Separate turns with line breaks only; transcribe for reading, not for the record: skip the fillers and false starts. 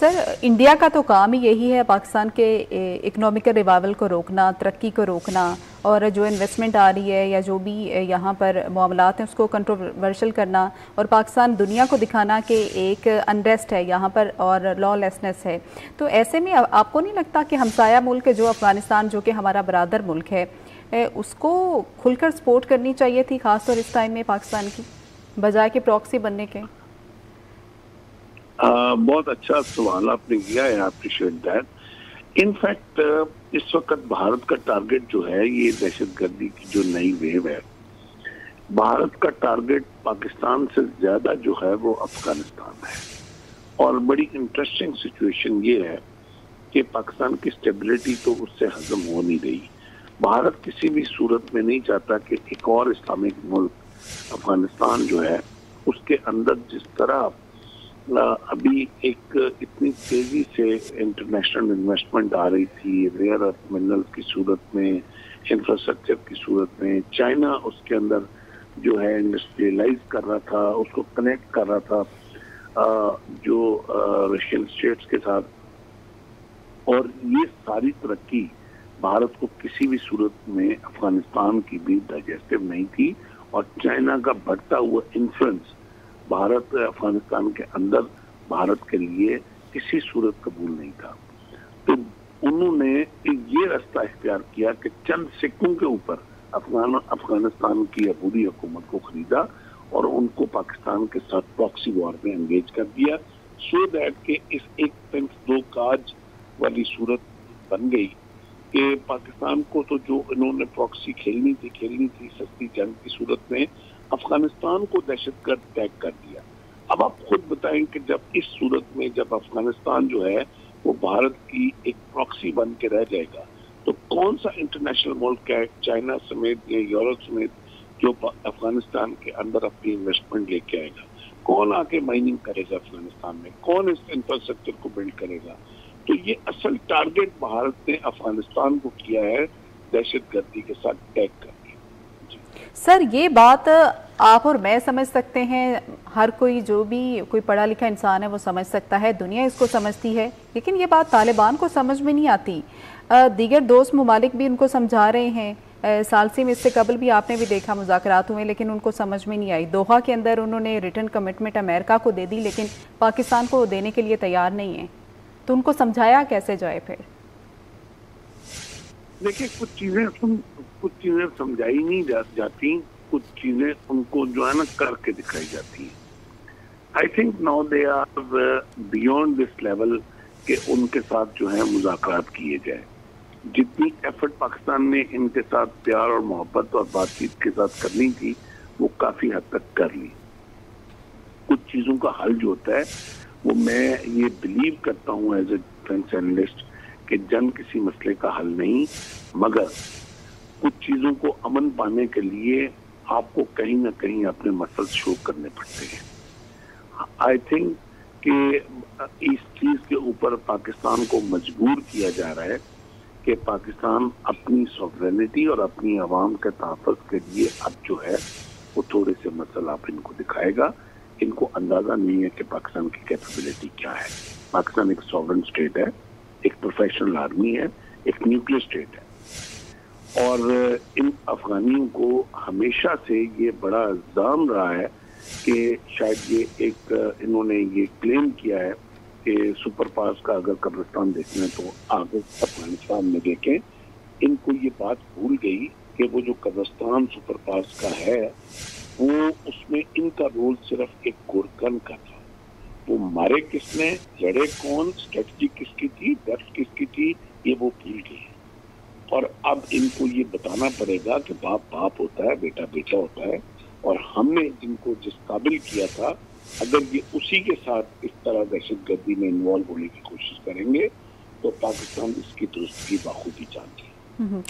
سر India کا تو کام ہی یہی ہے پاکستان کے اکنامکل ریوائول کو روکنا، ترقی کو روکنا، اور جو انویسٹمنٹ آ رہی ہے یا جو بھی یہاں پر معاملات ہیں اس کو کنٹروورشل کرنا، اور پاکستان دنیا کو دکھانا کہ ایک انریسٹ ہے یہاں پر اور لا لیسنس ہے. تو ایسے میں آپ کو نہیں لگتا کہ ہمسایہ ملک جو افغانستان جو کہ ہمارا برادر ملک ہے اس کو کھل کر سپورٹ کرنی چاہیے تھی، خاص طور اس ٹائم میں پاکستان کی، بجائے کہ پراکسی بننے کے؟
بہت اچھا سوال آپ نے کیا ہے، اپریشیٹ دیٹ. ان فیکٹ اس وقت بھارت کا ٹارگٹ جو ہے یہ دہشت گردی کی جو نئی ویو ہے، بھارت کا ٹارگٹ پاکستان سے زیادہ جو ہے وہ افغانستان ہے. اور بڑی انٹرسٹنگ سچویشن یہ ہے کہ پاکستان کی سٹیبلٹی تو اس سے ہضم ہو نہیں رہی. بھارت کسی بھی صورت میں نہیں چاہتا کہ ایک اور اسلامک ملک افغانستان جو ہے اس کے اندر جس طرح ابھی ایک اتنی تیزی سے انٹرنیشنل انویسٹمنٹ آ رہی تھی ریئر ارتھ منرل کی صورت میں، انفراسٹرکچر کی صورت میں، چائنا اس کے اندر جو ہے انڈسٹریلائز کر رہا تھا، اس کو کنیکٹ کر رہا تھا جو رشین اسٹیٹس کے ساتھ، اور یہ ساری ترقی بھارت کو کسی بھی صورت میں افغانستان کی بھی ڈائجسٹو نہیں تھی. اور چائنا کا بڑھتا ہوا انفلوئنس بھارت افغانستان کے اندر بھارت کے لیے کسی صورت قبول نہیں تھا. تو انہوں نے یہ راستہ اختیار کیا کہ چند سکوں کے اوپر افغانستان کی عبوری حکومت کو خریدا اور ان کو پاکستان کے ساتھ پراکسی وار میں انگیج کر دیا، سو دیٹ کہ اس ایک پنس دو کاج والی صورت بن گئی کہ پاکستان کو تو جو انہوں نے پراکسی کھیلنی تھی سستی جنگ کی صورت میں، افغانستان کو دہشت گرد ٹیگ کر دیا. اب آپ خود بتائیں کہ جب اس صورت میں جب افغانستان جو ہے وہ بھارت کی ایک پراکسی بن کے رہ جائے گا تو کون سا انٹرنیشنل ملک ہے چائنا سمیت یا یورپ سمیت جو افغانستان کے اندر اپنی انویسٹمنٹ لے کے آئے گا؟ کون آ کے مائننگ کرے گا افغانستان میں؟ کون اس انفراسٹرکچر کو بلڈ کرے گا؟ تو یہ اصل ٹارگٹ بھارت نے افغانستان کو کیا ہے دہشت گردی کے ساتھ ٹیگ کر کے.
سر یہ بات آپ اور میں سمجھ سکتے ہیں، ہر کوئی جو بھی کوئی پڑھا لکھا انسان ہے وہ سمجھ سکتا ہے، دنیا اس کو سمجھتی ہے، لیکن یہ بات طالبان کو سمجھ میں نہیں آتی. دیگر دوست ممالک بھی ان کو سمجھا رہے ہیں. ثالثی میں اس سے قبل بھی آپ نے بھی دیکھا مذاکرات ہوئے لیکن ان کو سمجھ میں نہیں آئی. دوحہ کے اندر انہوں نے ریٹن کمٹمنٹ امریکہ کو دے دی لیکن پاکستان کو دینے کے لیے تیار نہیں ہیں. تو ان کو سمجھایا کیسے جائے پھر؟
دیکھیں کچھ چیزیں سمجھائی نہیں جاتی، کچھ چیزیں ان کو جو ہے نا کر کے دکھائی جاتی ہیں. I think now they are beyond this level کہ ان کے ساتھ جو ہے مذاکرات کیے جائیں. جتنی ایفرٹ پاکستان نے ان کے ساتھ پیار اور محبت اور بات چیت کے ساتھ کرنی تھی وہ کافی حد تک کر لی. کچھ چیزوں کا حل جو ہوتا ہے وہ میں یہ بلیو کرتا ہوں ایز اے ڈیفینس اینالسٹ کہ جنگ کسی مسئلے کا حل نہیں، مگر کچھ چیزوں کو امن پانے کے لیے آپ کو کہیں نہ کہیں اپنے مسئلے شو کرنے پڑتے ہیں. آئی تھنک کہ اس چیز کے اوپر پاکستان کو مجبور کیا جا رہا ہے کہ پاکستان اپنی سوورینٹی اور اپنی عوام کے تحفظ کے لیے اب جو ہے وہ تھوڑے سے مسئلہ آپ ان کو دکھائے گا. ان کو اندازہ نہیں ہے کہ پاکستان کی کیپیبلٹی کیا ہے. پاکستان ایک سوورن اسٹیٹ ہے، ایک پروفیشنل آرمی ہے، ایک نیوکلیر اسٹیٹ ہے، اور ان افغانیوں کو ہمیشہ سے یہ بڑا الزام رہا ہے کہ شاید یہ ایک انہوں نے یہ کلیم کیا ہے کہ سپر پاورز کا اگر قبرستان دیکھنا ہے تو آگے افغانستان میں دیکھیں. ان کو یہ بات بھول گئی کہ وہ جو قبرستان سپر پاورز کا ہے وہ اس میں ان کا رول صرف ایک گورکن کا تھا. وہ مارے کس نے، لڑے کون، اسٹریٹجی کس کی تھی، ڈیپتھ کس کی تھی، یہ وہ بھول گئے. اور اب ان کو یہ بتانا پڑے گا کہ باپ باپ ہوتا ہے، بیٹا بیٹا ہوتا ہے، اور ہم نے جن کو جس قابل کیا تھا اگر یہ اسی کے ساتھ اس طرح دہشت گردی میں انوالو ہونے کی کوشش کریں گے تو پاکستان اس کی درستگی بخوبی جانتی ہے.